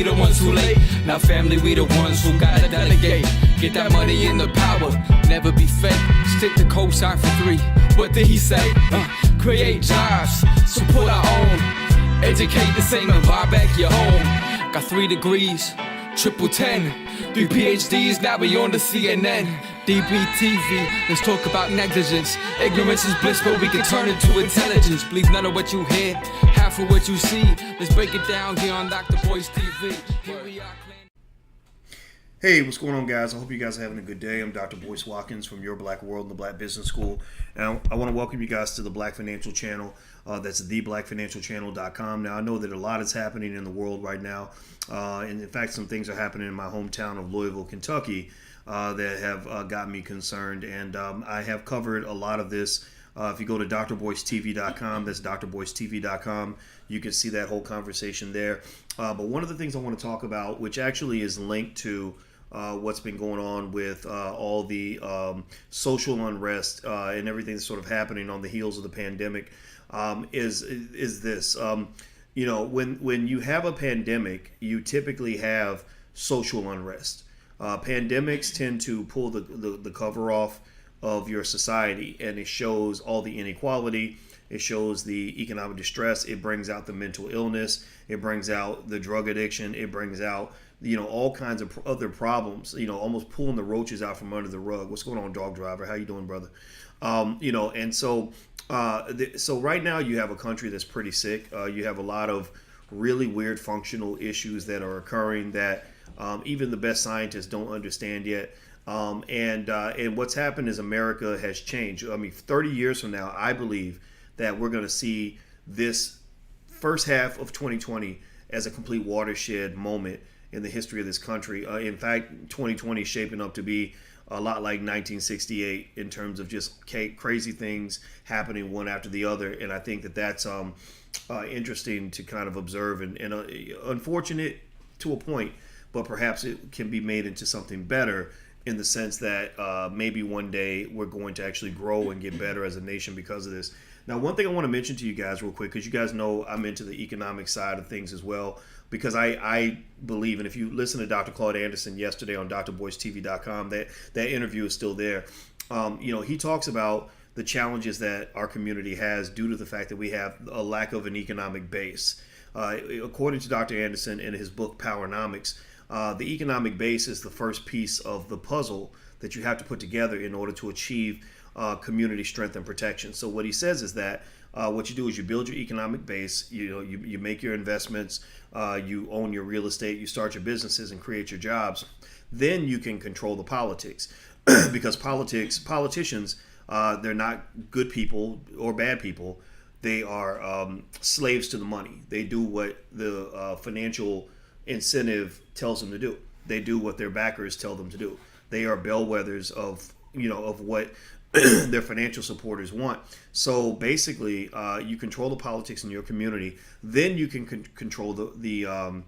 we the ones who late. Now family, we the ones who gotta delegate. Get that money in the power, never be fake. Stick to cosign for 3. What did he say? Create jobs, support our own. Educate the same and buy back your home. Got 3 degrees, triple 10. 3 PhDs, now we on the CNN. DBTV, let's talk about negligence. Ignorance is bliss, but we can turn it to intelligence. Believe none of what you hear, half of what you see. Let's break it down here on Dr. Boyce TV. Here we are. Hey, what's going on, guys? I hope you guys are having a good day. I'm Dr. Boyce Watkins from Your Black World and the Black Business School. And I want to welcome you guys to the Black Financial Channel. That's theblackfinancialchannel.com. Now, I know that a lot is happening in the world right now. And in fact, some things are happening in my hometown of Louisville, Kentucky that have got me concerned. And I have covered a lot of this. If you go to drboycetv.com, that's drboycetv.com, you can see that whole conversation there. But one of the things I want to talk about, which actually is linked to what's been going on with all the social unrest and everything that's sort of happening on the heels of the pandemic, is this. You know, when you have a pandemic, you typically have social unrest. Pandemics tend to pull the cover off of your society, and it shows all the inequality. It shows the economic distress. It brings out the mental illness. It brings out the drug addiction. It brings out, you know, all kinds of other problems, you know, almost pulling the roaches out from under the rug. What's going on, dog driver? How you doing, brother? You know, and so right now you have a country that's pretty sick. You have a lot of really weird functional issues that are occurring that even the best scientists don't understand yet. And what's happened is America has changed. I mean, 30 years from now, I believe that we're going to see this first half of 2020 as a complete watershed moment in the history of this country. In fact, 2020 is shaping up to be a lot like 1968 in terms of just crazy things happening one after the other. And I think that that's interesting to kind of observe and unfortunate to a point, but perhaps it can be made into something better in the sense that maybe one day we're going to actually grow and get better as a nation because of this. Now, one thing I want to mention to you guys real quick, because you guys know I'm into the economic side of things as well, because I believe, and if you listen to Dr. Claude Anderson yesterday on drboycetv.com, that interview is still there. You know, he talks about the challenges that our community has due to the fact that we have a lack of an economic base. According to Dr. Anderson in his book, Powernomics, the economic base is the first piece of the puzzle that you have to put together in order to achieve community strength and protection. So what he says is that what you do is you build your economic base, you make your investments, you own your real estate, you start your businesses and create your jobs. Then you can control the politics because politicians, they're not good people or bad people. They are slaves to the money. They do what the financial incentive tells them to do. They do what their backers tell them to do. They are bellwethers of what their financial supporters want. So basically, you control the politics in your community. Then you can control then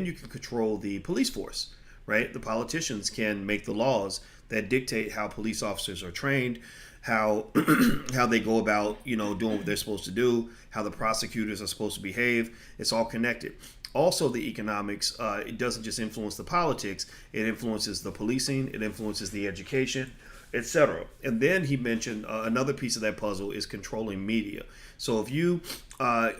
you can control the police force, right? The politicians can make the laws that dictate how police officers are trained, how they go about, doing what they're supposed to do, how the prosecutors are supposed to behave. It's all connected. Also, the economics, it doesn't just influence the politics, it influences the policing, it influences the education, etc. And then he mentioned another piece of that puzzle is controlling media. So if you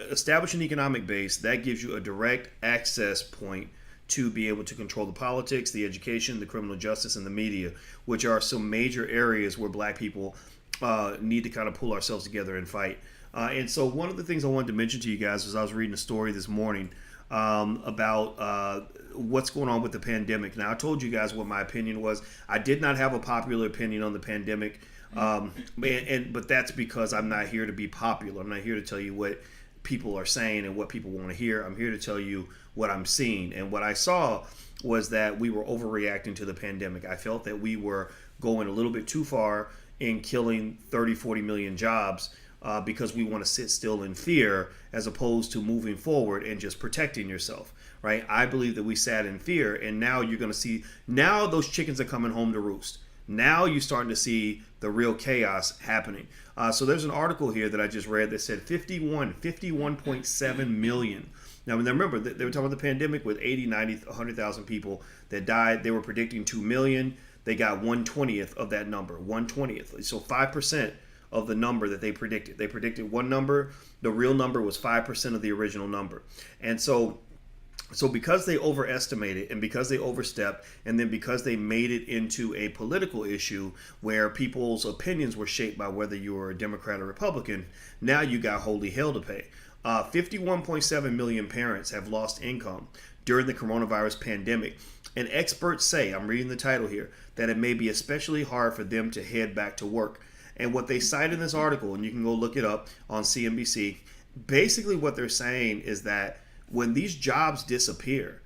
establish an economic base, that gives you a direct access point to be able to control the politics, the education, the criminal justice, and the media, which are some major areas where Black people need to kind of pull ourselves together and fight. And so one of the things I wanted to mention to you guys was I was reading a story this morning about what's going on with the pandemic. Now, I told you guys what my opinion was. I did not have a popular opinion on the pandemic, but that's because I'm not here to be popular. I'm not here to tell you what people are saying and what people want to hear. I'm here to tell you what I'm seeing. And what I saw was that we were overreacting to the pandemic. I felt that we were going a little bit too far in killing 30, 40 million jobs because we want to sit still in fear as opposed to moving forward and just protecting yourself, right? I believe that we sat in fear, and now you're going to see, now those chickens are coming home to roost. Now you're starting to see the real chaos happening. So there's an article here that I just read that said 51.7 million Now, remember, they were talking about the pandemic with 80, 90, 100,000 people that died. They were predicting 2 million. They got 1/20th of that number, 1/20th. So 5% of the number that they predicted. They predicted one number. The real number was 5% of the original number. And so because they overestimated and because they overstepped and then because they made it into a political issue where people's opinions were shaped by whether you were a Democrat or Republican, now you got holy hell to pay. 51.7 million parents have lost income during the coronavirus pandemic. And experts say, I'm reading the title here, that it may be especially hard for them to head back to work. And what they cite in this article, and you can go look it up on CNBC, basically what they're saying is that when these jobs disappear,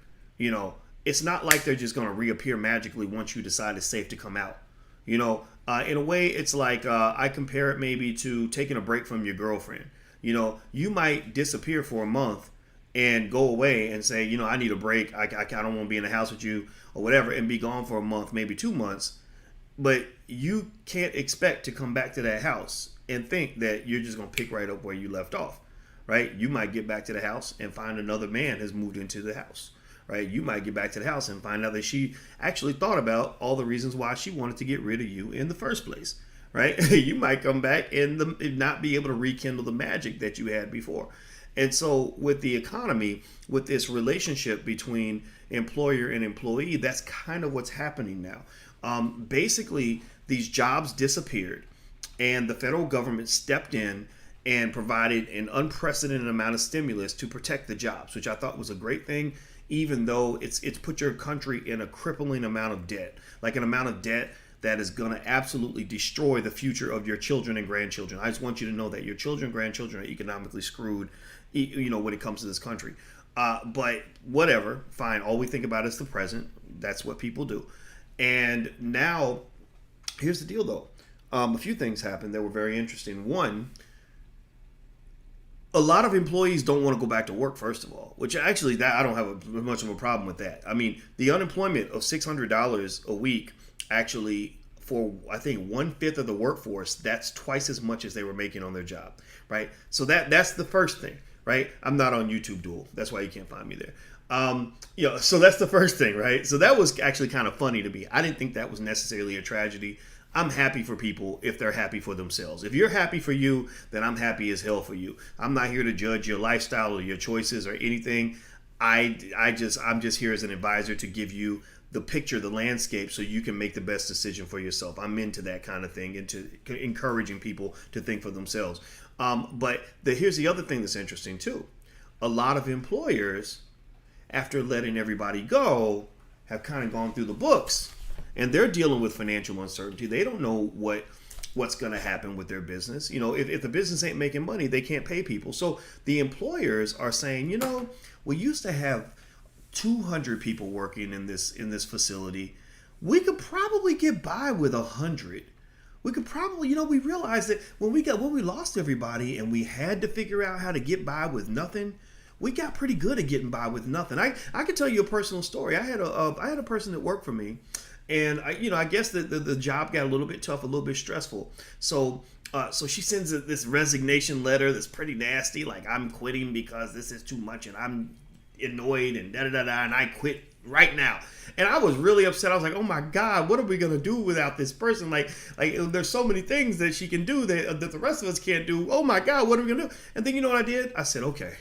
it's not like they're just going to reappear magically once you decide it's safe to come out. In a way, it's like I compare it maybe to taking a break from your girlfriend. You might disappear for a month and go away and say, I need a break. I don't want to be in the house with you or whatever, and be gone for a month, maybe 2 months. But you can't expect to come back to that house and think that you're just going to pick right up where you left off. Right? You might get back to the house and find another man has moved into the house. Right? You might get back to the house and find out that she actually thought about all the reasons why she wanted to get rid of you in the first place. Right? You might come back and not be able to rekindle the magic that you had before. And so with the economy, with this relationship between employer and employee, that's kind of what's happening now. Basically, these jobs disappeared and the federal government stepped in and provided an unprecedented amount of stimulus to protect the jobs, which I thought was a great thing, even though it's put your country in a crippling amount of debt, like an amount of debt that is going to absolutely destroy the future of your children and grandchildren. I just want you to know that your children and grandchildren are economically screwed, when it comes to this country. But whatever, fine. All we think about is the present. That's what people do. And now, here's the deal, though. A few things happened that were very interesting. One, a lot of employees don't want to go back to work, first of all, which actually that I don't have much of a problem with that. I mean, the unemployment of $600 a week, actually, for I think 1/5 of the workforce, that's twice as much as they were making on their job, right? So that's the first thing, right? I'm not on YouTube Duel. That's why you can't find me there. So that's the first thing, right? So that was actually kind of funny to me. I didn't think that was necessarily a tragedy. I'm happy for people if they're happy for themselves. If you're happy for you, then I'm happy as hell for you. I'm not here to judge your lifestyle or your choices or anything. I'm just here as an advisor to give you the picture, the landscape, so you can make the best decision for yourself. I'm into that kind of thing, into encouraging people to think for themselves. But here's the other thing that's interesting too. A lot of employers, after letting everybody go, have kind of gone through the books. And they're dealing with financial uncertainty. They don't know what's going to happen with their business. If the business ain't making money, they can't pay people. So the employers are saying, we used to have 200 people working in this facility. We could probably get by with 100. We could probably, we realized that when we lost everybody and we had to figure out how to get by with nothing, we got pretty good at getting by with nothing. I could tell you a personal story. I had a person that worked for me. And I guess the job got a little bit tough, a little bit stressful. So she sends this resignation letter that's pretty nasty, like I'm quitting because this is too much and I'm annoyed and and I quit right now. And I was really upset. I was like, oh my God, what are we gonna do without this person? Like there's so many things that she can do that the rest of us can't do. Oh my God, what are we gonna do? And then you know what I did? I said, okay.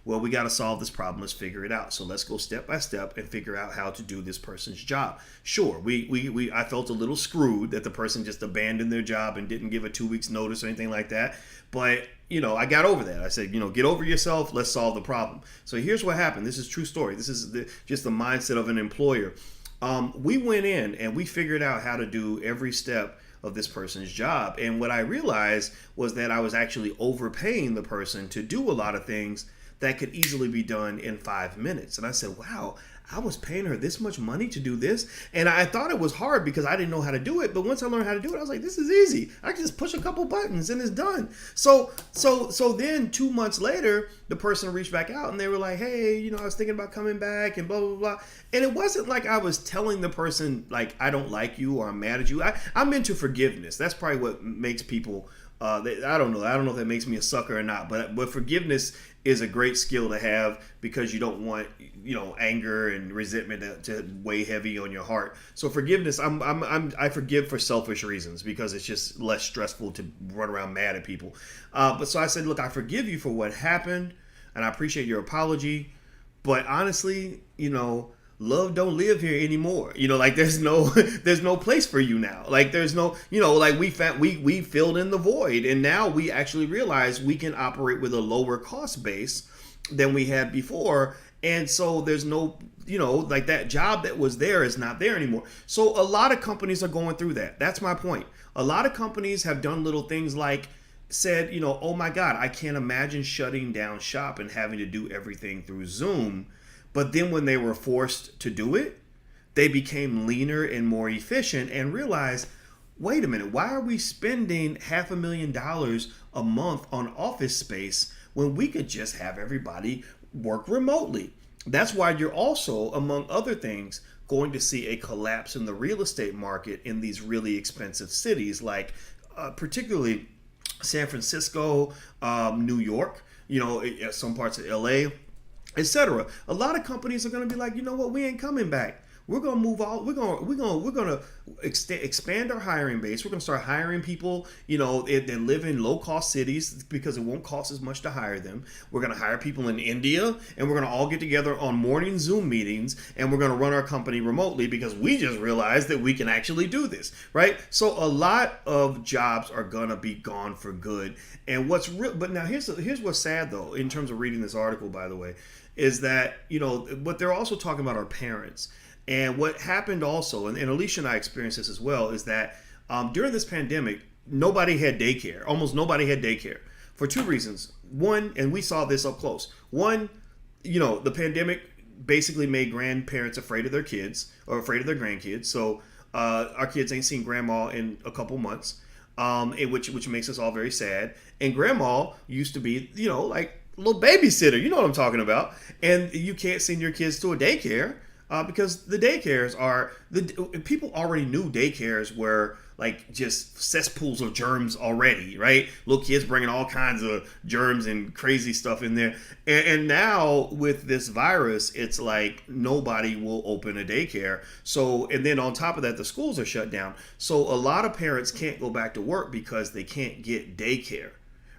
Well, we got to solve this problem. Let's figure it out. So let's go step by step and figure out how to do this person's job. Sure, I felt a little screwed that the person just abandoned their job and didn't give a 2 weeks notice or anything like that. But, I got over that. I said, get over yourself. Let's solve the problem. So here's what happened. This is true story. This is just the mindset of an employer. We went in and we figured out how to do every step of this person's job. And what I realized was that I was actually overpaying the person to do a lot of things that could easily be done in 5 minutes. And I said, wow, I was paying her this much money to do this. And I thought it was hard because I didn't know how to do it. But once I learned how to do it, I was like, this is easy. I can just push a couple buttons and it's done. So then 2 months later, the person reached back out and they were like, hey, I was thinking about coming back and blah, blah, blah. And it wasn't like I was telling the person, like, I don't like you or I'm mad at you. I'm into forgiveness. That's probably what makes people I don't know. I don't know if that makes me a sucker or not. But forgiveness is a great skill to have because you don't want anger and resentment to weigh heavy on your heart. So forgiveness, I forgive for selfish reasons because it's just less stressful to run around mad at people. But so I said, look, I forgive you for what happened, and I appreciate your apology. But honestly, love don't live here anymore. Like there's no place for you now. Like there's no, like we filled in the void, and now we actually realize we can operate with a lower cost base than we had before. And so there's no, like that job that was there is not there anymore. So a lot of companies are going through that. That's my point. A lot of companies have done little things like said, oh my God, I can't imagine shutting down shop and having to do everything through Zoom. But then when they were forced to do it, they became leaner and more efficient and realized, wait a minute, why are we spending $500,000 a month on office space when we could just have everybody work remotely? That's why you're also, among other things, going to see a collapse in the real estate market in these really expensive cities, like particularly San Francisco, New York, some parts of LA, etc. A lot of companies are going to be like, you know what, we ain't coming back. We're going to move all. We're going to expand our hiring base. We're going to start hiring people, that live in low cost cities because it won't cost as much to hire them. We're going to hire people in India, and we're going to all get together on morning Zoom meetings, and we're going to run our company remotely because we just realized that we can actually do this, right? So a lot of jobs are going to be gone for good. And what's real, but now here's what's sad though, in terms of reading this article, by the way, is that what they're also talking about are parents. And what happened also, and Alicia and I experienced this as well, is that during this pandemic, nobody had daycare. Almost nobody had daycare for two reasons. One, and we saw this up close. One, the pandemic basically made grandparents afraid of their kids or afraid of their grandkids. So our kids ain't seen grandma in a couple months, which makes us all very sad. And grandma used to be, like a little babysitter. You know what I'm talking about. And you can't send your kids to a daycare. Because the daycares people already knew daycares were like just cesspools of germs already, right? Little kids bringing all kinds of germs and crazy stuff in there. And now with this virus, it's like nobody will open a daycare. So, and then on top of that, the schools are shut down. So a lot of parents can't go back to work because they can't get daycare.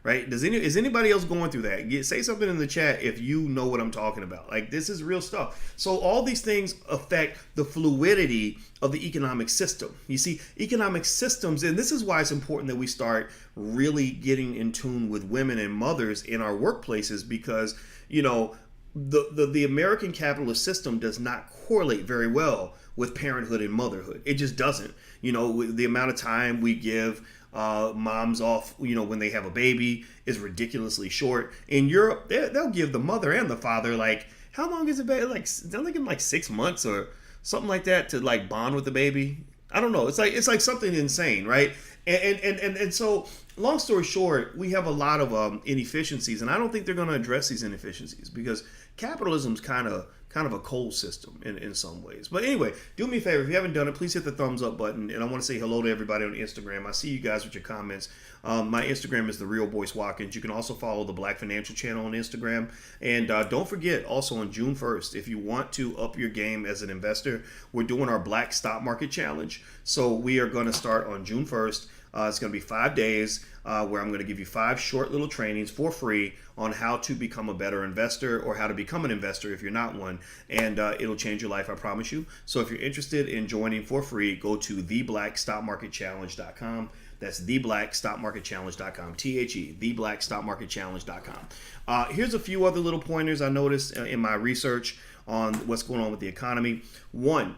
Right? Is anybody else going through that? Say something in the chat if you know what I'm talking about. Like, this is real stuff. So all these things affect the fluidity of the economic system. You see, economic systems, and this is why it's important that we start really getting in tune with women and mothers in our workplaces, because, the American capitalist system does not correlate very well with parenthood and motherhood. It just doesn't. The amount of time we give moms off, when they have a baby is ridiculously short. In Europe, they'll give the mother and the father, like, how long is it? Like, they'll give them like 6 months or something like that to like bond with the baby. I don't know. It's like something insane, right? And so, long story short, we have a lot of inefficiencies, and I don't think they're going to address these inefficiencies because capitalism's kind of a cold system in some ways. But anyway, do me a favor. If you haven't done it, please hit the thumbs up button. And I want to say hello to everybody on Instagram. I see you guys with your comments. My Instagram is The Real Boyce Watkins. You can also follow the Black Financial Channel on Instagram. And don't forget, also on June 1st, if you want to up your game as an investor, we're doing our Black Stock Market Challenge. So we are going to start on June 1st. It's going to be 5 days where I'm going to give you 5 short little trainings for free on how to become a better investor or how to become an investor if you're not one. And it'll change your life, I promise you. So if you're interested in joining for free, go to theblackstockmarketchallenge.com. That's theblackstockmarketchallenge.com. THE, theblackstockmarketchallenge.com. Here's a few other little pointers I noticed in my research on what's going on with the economy. One,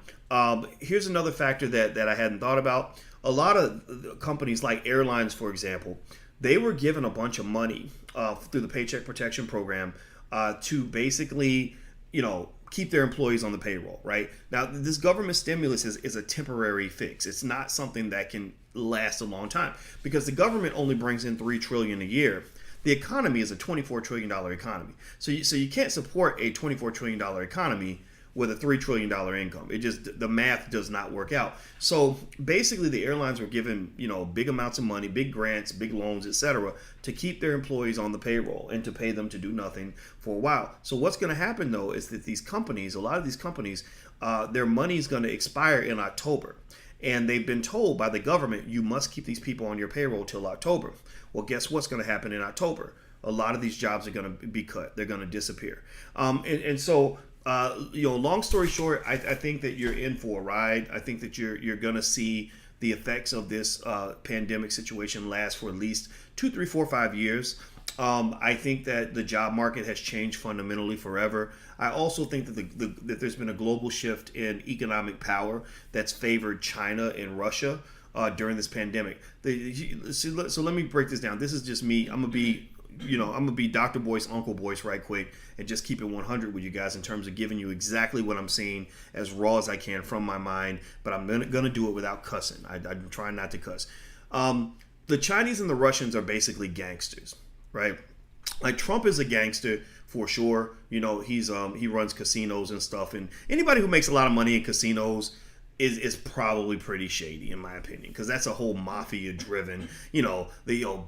here's another factor that I hadn't thought about. A lot of companies like airlines, for example, they were given a bunch of money through the Paycheck Protection Program to basically, keep their employees on the payroll, right? Now, this government stimulus is a temporary fix. It's not something that can last a long time because the government only brings in $3 trillion a year. The economy is a $24 trillion economy. So you can't support a $24 trillion economy with a $3 trillion income. It just, the math does not work out. So basically the airlines were given, big amounts of money, big grants, big loans, etc., to keep their employees on the payroll and to pay them to do nothing for a while. So what's going to happen though is that these companies, a lot of these companies, their money is going to expire in October. And they've been told by the government, you must keep these people on your payroll till October. Well, guess what's going to happen in October? A lot of these jobs are going to be cut. They're going to disappear. So, long story short, I think that you're in for a ride. I think that you're going to see the effects of this pandemic situation last for at least 2, 3, 4, 5 years. I think that the job market has changed fundamentally forever. I also think that that there's been a global shift in economic power that's favored China and Russia during this pandemic. So let me break this down. This is just me. I'm gonna be Dr. Boyce, Uncle Boyce right quick and just keep it 100 with you guys in terms of giving you exactly what I'm seeing as raw as I can from my mind, but I'm gonna do it without cussing. I'm trying not to cuss. The Chinese and the Russians are basically gangsters, right? Like Trump is a gangster for sure. He runs casinos and stuff, and anybody who makes a lot of money in casinos is probably pretty shady in my opinion, because that's a whole mafia driven,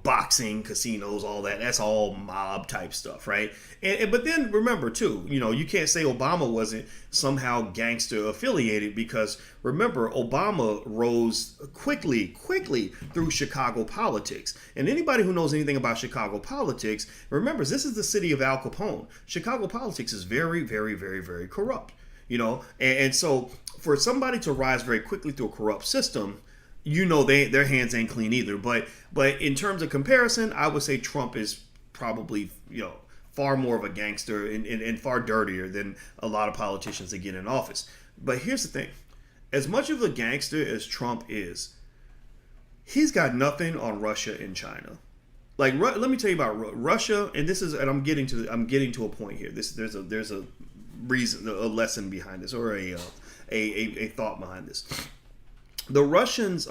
boxing, casinos, all that's all mob type stuff, right? But then remember too, you can't say Obama wasn't somehow gangster affiliated, because remember Obama rose quickly through Chicago politics. And anybody who knows anything about Chicago politics remembers this is the city of Al Capone. Chicago politics is very, very, very, very corrupt. And so for somebody to rise very quickly through a corrupt system, their hands ain't clean either. But in terms of comparison, I would say Trump is probably far more of a gangster and far dirtier than a lot of politicians that get in office. But here's the thing: as much of a gangster as Trump is, he's got nothing on Russia and China. Like, let me tell you about Russia, and I'm getting to a point here. There's a reason, a lesson behind this, or a thought behind this. The Russians'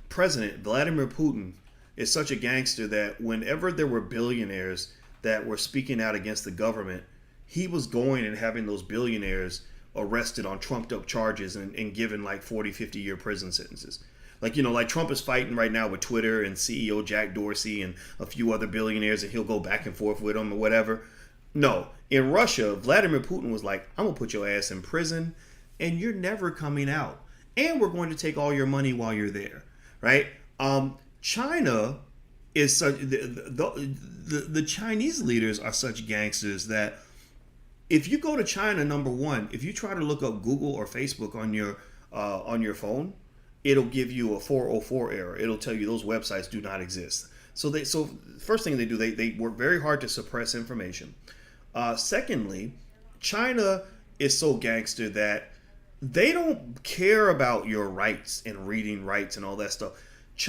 president Vladimir Putin is such a gangster that whenever there were billionaires that were speaking out against the government, he was going and having those billionaires arrested on trumped up charges and given like 40, 50-year prison sentences. Like Trump is fighting right now with Twitter and CEO Jack Dorsey and a few other billionaires, and he'll go back and forth with them or whatever. No, in Russia, Vladimir Putin was like, I'm going to put your ass in prison and you're never coming out. And we're going to take all your money while you're there, right? China is such, the Chinese leaders are such gangsters that if you go to China, number one, if you try to look up Google or Facebook on your phone, it'll give you a 404 error. It'll tell you those websites do not exist. So first thing they do, they work very hard to suppress information. Secondly, China is so gangster that they don't care about your rights and reading rights and all that stuff.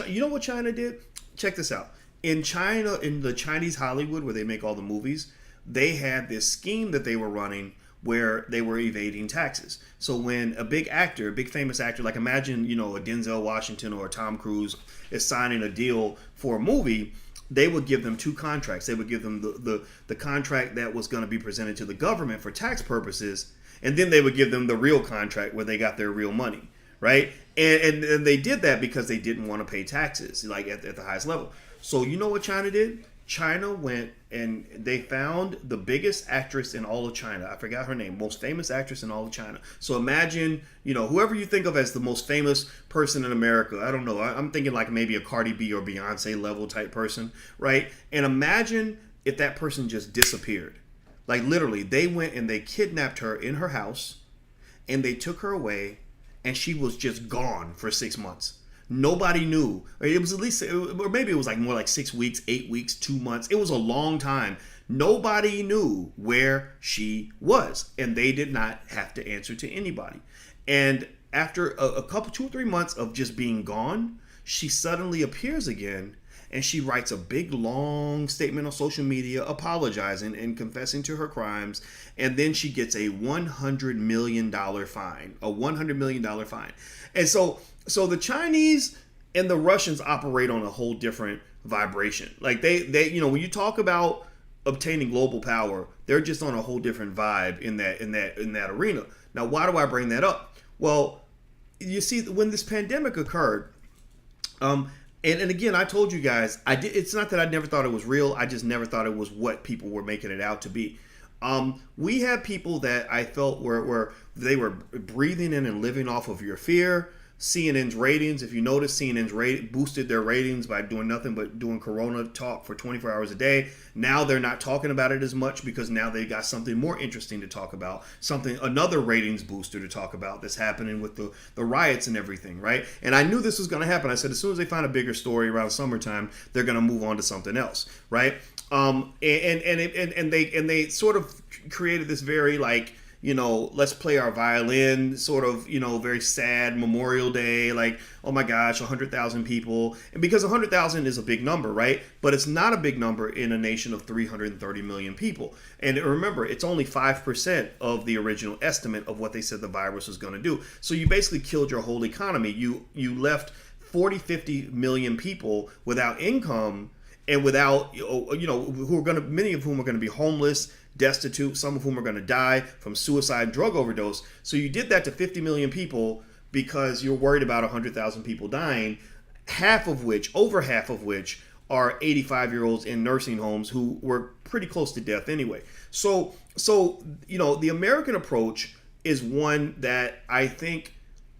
You know what China did? Check this out. In China, in the Chinese Hollywood where they make all the movies, they had this scheme that they were running where they were evading taxes. So when a big actor, a big famous actor, like imagine, a Denzel Washington or a Tom Cruise is signing a deal for a movie, they would give them two contracts. They would give them the contract that was going to be presented to the government for tax purposes, and then they would give them the real contract where they got their real money, right? And they did that because they didn't want to pay taxes, like at the highest level. So you know what China did? China went and they found the biggest actress in all of China. I forgot her name. Most famous actress in all of China. So imagine, whoever you think of as the most famous person in America. I don't know. I'm thinking like maybe a Cardi B or Beyonce level type person, right? And imagine if that person just disappeared. Like literally, they went and they kidnapped her in her house and they took her away and she was just gone for 6 months. Nobody knew. It was at least, or maybe it was like more like 6 weeks, 8 weeks, 2 months. It was a long time. Nobody knew where she was, and they did not have to answer to anybody. And after a couple, 2 or 3 months of just being gone, she suddenly appears again, and she writes a big long statement on social media apologizing and confessing to her crimes, and then she gets a $100 million fine, a $100 million fine. And so the Chinese and the Russians operate on a whole different vibration. Like they when you talk about obtaining global power. They're just on a whole different vibe in that arena. Now, why do I bring that up? Well, you see, when this pandemic occurred, and again, I told you guys, it's not that I never thought it was real. I just never thought it was what people were making it out to be. We had people that I felt were they were breathing in and living off of your fear. CNN's ratings, if you notice, boosted their ratings by doing nothing but doing Corona talk for 24 hours a day. Now they're not talking about it as much because now they got something more interesting to talk about, another ratings booster to talk about that's happening with the riots and everything, right? And I knew this was going to happen. I said as soon as they find a bigger story around summertime, they're going to move on to something else, right? And they sort of created this very like, let's play our violin, sort of, very sad Memorial Day, like, oh my gosh, 100,000 people. And because 100,000 is a big number, right? But it's not a big number in a nation of 330 million people. And remember, it's only 5% of the original estimate of what they said the virus was going to do. So you basically killed your whole economy. You left 50 million people without income and without, many of whom are going to be homeless, destitute, some of whom are going to die from suicide and drug overdose. So you did that to 50 million people because you're worried about 100,000 people dying, over half of which are 85-year-olds in nursing homes who were pretty close to death anyway. So the American approach is one that I think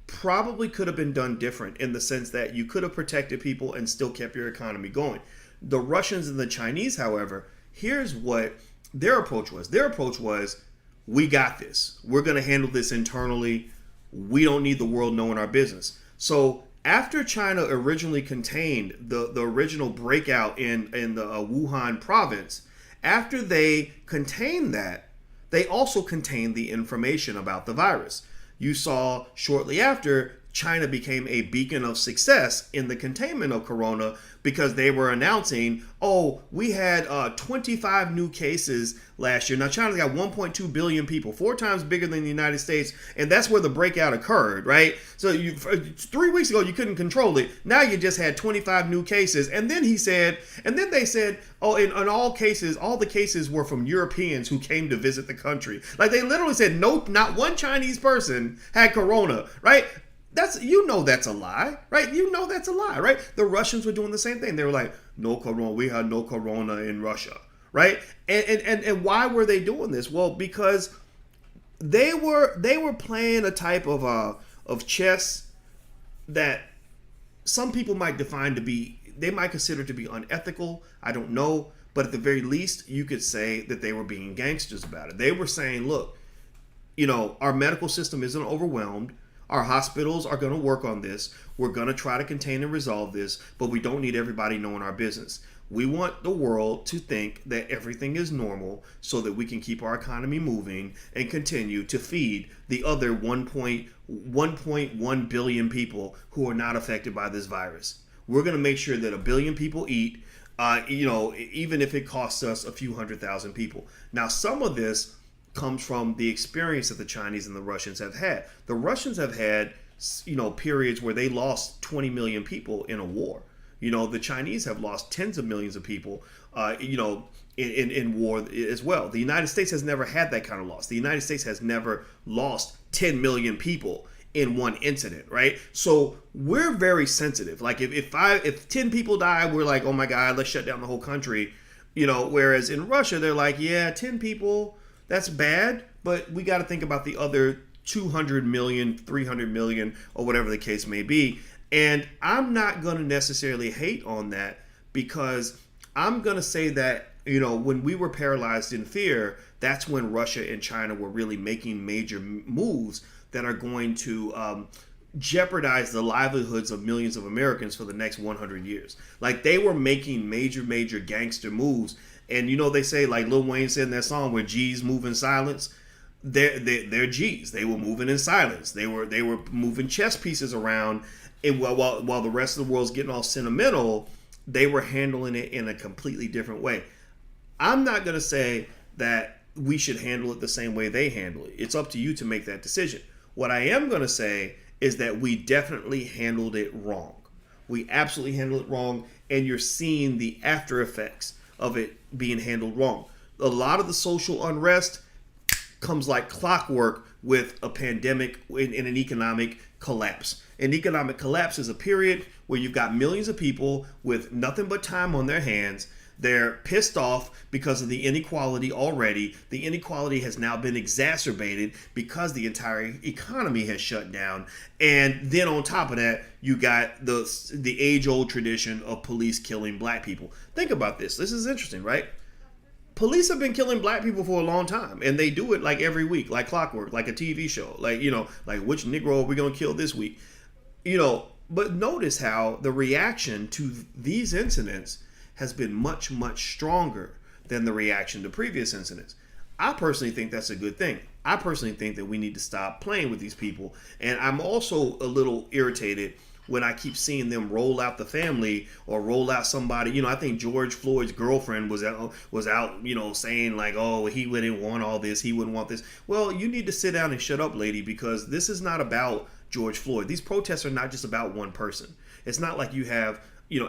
probably could have been done different in the sense that you could have protected people and still kept your economy going. The Russians and the Chinese, however, here's what their approach was. Their approach was, we got this. We're going to handle this internally. We don't need the world knowing our business. So after China originally contained the original breakout in the Wuhan province, after they contained that, they also contained the information about the virus. You saw shortly after, China became a beacon of success in the containment of corona because they were announcing, we had 25 new cases last year. Now, China's got 1.2 billion people, 4 times bigger than the United States, and that's where the breakout occurred, right? So 3 weeks ago, you couldn't control it. Now you just had 25 new cases. And then they said, in all cases, all the cases were from Europeans who came to visit the country. Like they literally said, no, not one Chinese person had corona, right? That's a lie, right? That's a lie, right? The Russians were doing the same thing. They were like, no corona, we had no corona in Russia, right? And why were they doing this? Well, because they were playing a type of chess that some people might they might consider to be unethical. I don't know, but at the very least, you could say that they were being gangsters about it. They were saying, look, our medical system isn't overwhelmed. Our hospitals are going to work on this. We're going to try to contain and resolve this, but we don't need everybody knowing our business. We want the world to think that everything is normal so that we can keep our economy moving and continue to feed the other 1.1 billion people who are not affected by this virus. We're going to make sure that 1 billion people eat, even if it costs us a few 100,000 people. Now, some of this comes from the experience that the Chinese and the Russians have had. The Russians have had, periods where they lost 20 million people in a war. The Chinese have lost tens of millions of people, in war as well. The United States has never had that kind of loss. The United States has never lost 10 million people in one incident, right? So we're very sensitive. Like if 10 people die, we're like, oh my God, let's shut down the whole country. Whereas in Russia, they're like, yeah, 10 people, that's bad, but we got to think about the other 200 million, 300 million, or whatever the case may be. And I'm not going to necessarily hate on that because I'm going to say that, when we were paralyzed in fear, that's when Russia and China were really making major moves that are going to jeopardize the livelihoods of millions of Americans for the next 100 years. Like they were making major gangster moves. And they say, like Lil Wayne said in that song, where G's move in silence, they're G's. They were moving in silence. They were moving chess pieces around, and while the rest of the world's getting all sentimental, they were handling it in a completely different way. I'm not going to say that we should handle it the same way they handle it. It's up to you to make that decision. What I am going to say is that we definitely handled it wrong. We absolutely handled it wrong, and you're seeing the after effects of it being handled wrong. a lot of the social unrest comes like clockwork with a pandemic in an economic collapse. An economic collapse is a period where you've got millions of people with nothing but time on their hands. They're pissed off because of the inequality already. The inequality has now been exacerbated because the entire economy has shut down. And then on top of that, you got the age-old tradition of police killing black people. Think about this. This is interesting, right? Police have been killing black people for a long time, and they do it like every week, like clockwork, like a TV show. Like, like which Negro are we going to kill this week? But notice how the reaction to these incidents has been much, much stronger than the reaction to previous incidents. I personally think that's a good thing. I personally think that we need to stop playing with these people. And I'm also a little irritated when I keep seeing them roll out the family or roll out somebody. I think George Floyd's girlfriend was out, saying like, oh, he wouldn't want all this, he wouldn't want this. Well, you need to sit down and shut up, lady, because this is not about George Floyd. These protests are not just about one person. It's not like you have,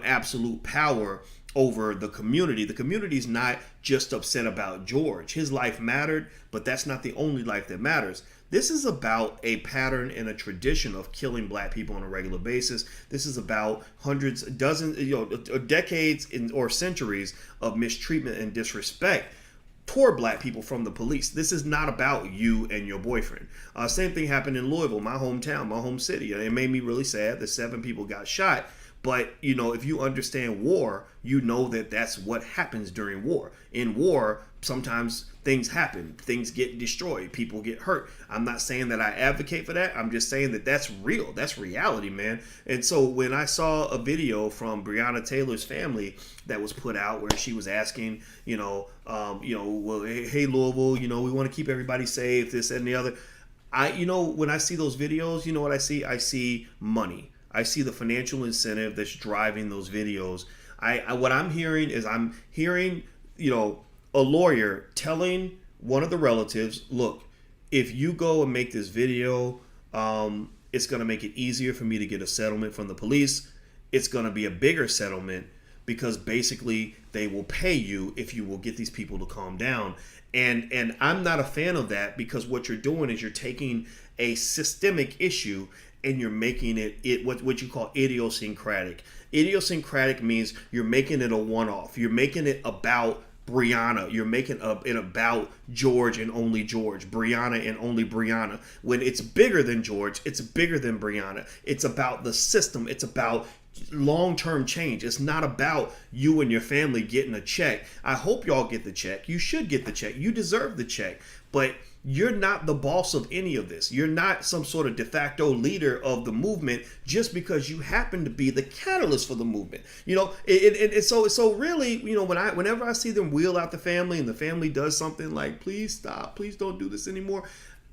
absolute power over the community. The community is not just upset about George. His life mattered, but that's not the only life that matters. This is about a pattern and a tradition of killing black people on a regular basis. This is about hundreds, dozens, decades or centuries of mistreatment and disrespect toward black people from the police. This is not about you and your boyfriend. Same thing happened in Louisville, my hometown, my home city. It made me really sad that 7 people got shot. But, if you understand war, you know that that's what happens during war. In war, sometimes things happen. Things get destroyed. People get hurt. I'm not saying that I advocate for that. I'm just saying that that's real. That's reality, man. And so when I saw a video from Breonna Taylor's family that was put out where she was asking, well, hey, Louisville, we want to keep everybody safe, this and the other. When I see those videos, you know what I see? I see money. I see the financial incentive that's driving those videos. What I'm hearing is a lawyer telling one of the relatives, look, if you go and make this video, it's going to make it easier for me to get a settlement from the police. It's going to be a bigger settlement because basically they will pay you if you will get these people to calm down. And I'm not a fan of that, because what you're doing is you're taking a systemic issue and you're making it what you call idiosyncratic. Idiosyncratic means you're making it a one-off. You're making it about Breonna. You're making it about George and only George, Breonna and only Breonna. When it's bigger than George, it's bigger than Breonna. It's about the system. It's about long-term change. It's not about you and your family getting a check. I hope y'all get the check. You should get the check. You deserve the check. But you're not the boss of any of this. You're not some sort of de facto leader of the movement just because you happen to be the catalyst for the movement. So really, whenever I see them wheel out the family and the family does something like, please stop, please don't do this anymore.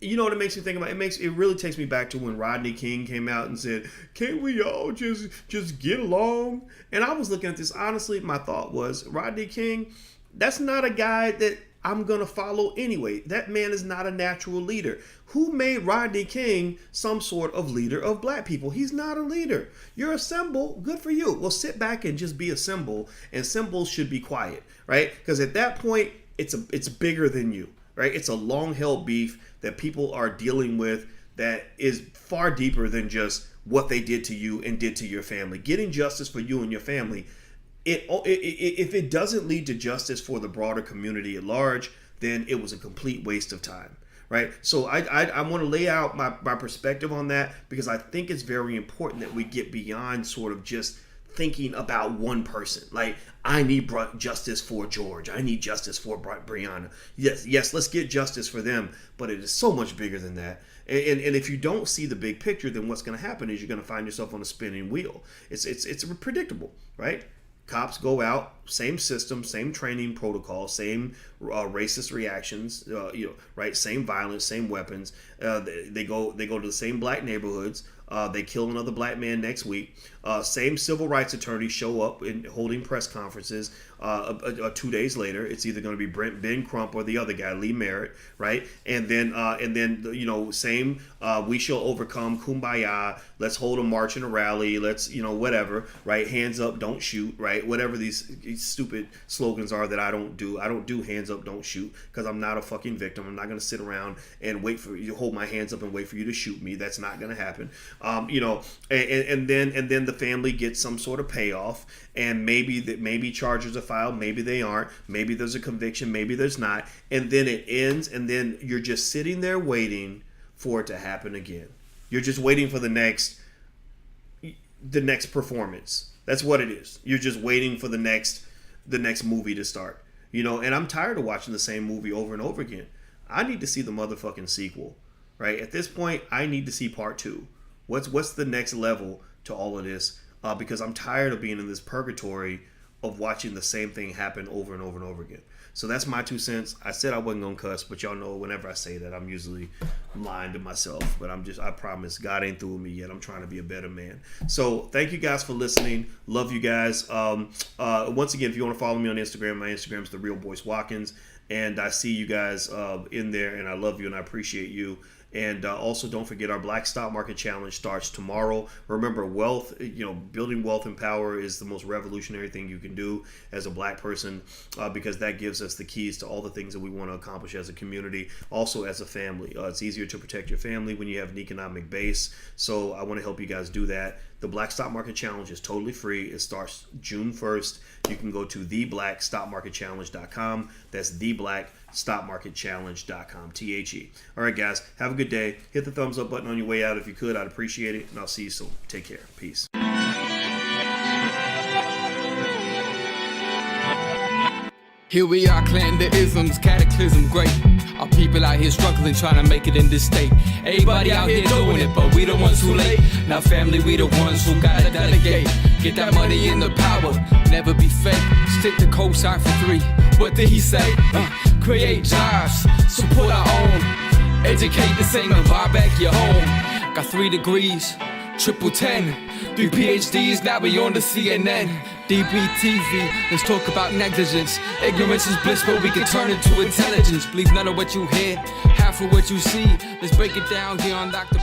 You know what it makes me think about? It really takes me back to when Rodney King came out and said, can't we all just get along? And I was looking at this, honestly, my thought was, Rodney King, that's not a guy that I'm going to follow anyway. That man is not a natural leader. Who made Rodney King some sort of leader of black people? He's not a leader. You're a symbol. Good for you. Well, sit back and just be a symbol, and symbols should be quiet, right? Because at that point, it's bigger than you, right? It's a long-held beef that people are dealing with that is far deeper than just what they did to you and did to your family. Getting justice for you and your family, if it doesn't lead to justice for the broader community at large, then it was a complete waste of time, right? So I want to lay out my perspective on that, because I think it's very important that we get beyond sort of just thinking about one person. Like, I need justice for George. I need justice for Breonna. Yes, let's get justice for them, but it is so much bigger than that. And if you don't see the big picture, then what's going to happen is you're going to find yourself on a spinning wheel. It's predictable, right? Cops go out, same system, same training protocol, same racist reactions, right? Same violence, same weapons. They go to the same black neighborhoods. They kill another black man next week. Same civil rights attorneys show up holding press conferences 2 days later. It's either going to be Ben Crump or the other guy, Lee Merritt, right? And then same we shall overcome, kumbaya. Let's hold a march and a rally. Let's whatever, right? Hands up, don't shoot, right? Whatever these these stupid slogans are that I don't do. I don't do hands up, don't shoot, because I'm not a fucking victim. I'm not going to sit around and wait for you to hold my hands up and wait for you to shoot me. That's not going to happen. And then the family gets some sort of payoff, and maybe charges are filed, maybe they aren't, maybe there's a conviction, maybe there's not, and then it ends, and then you're just sitting there waiting for it to happen again. You're just waiting for the next performance. That's what it is. You're just waiting for the next movie to start. And I'm tired of watching the same movie over and over again. I need to see the motherfucking sequel, right? At this point, I need to see part 2. What's the next level to all of this? Because I'm tired of being in this purgatory of watching the same thing happen over and over and over again. So that's my 2 cents. I said I wasn't gonna cuss, but y'all know whenever I say that, I'm usually lying to myself. But I promise, God ain't through with me yet. I'm trying to be a better man. So thank you guys for listening. Love you guys. Once again, if you want to follow me on Instagram, my Instagram is TheRealBoyceWatkins, and I see you guys in there, and I love you and I appreciate you. And also, don't forget, our Black Stock Market Challenge starts tomorrow. Remember, building wealth and power is the most revolutionary thing you can do as a black person, because that gives us the keys to all the things that we want to accomplish as a community, also as a family. It's easier to protect your family when you have an economic base. So I want to help you guys do that. The Black Stock Market Challenge is totally free. It starts June 1st. You can go to theblackstockmarketchallenge.com. That's theblackstockmarketchallenge.com. THE. All right, guys. Have a good day. Hit the thumbs up button on your way out if you could. I'd appreciate it. And I'll see you soon. Take care. Peace. Here we are, clan the isms, cataclysm great. Our people out here struggling, trying to make it in this state. Everybody out here doing it, but we the ones who late. Now family, we the ones who gotta delegate. Get that money in the power, never be fake. Stick to cosign for 3. What did he say? Create jobs, support our own. Educate the same and buy back your home. Got 3 degrees, triple 10. 3 PhDs, now we on the CNN. DBTV, let's talk about negligence. Ignorance is bliss, but we can turn it to intelligence. Believe none of what you hear, half of what you see. Let's break it down here on Dr.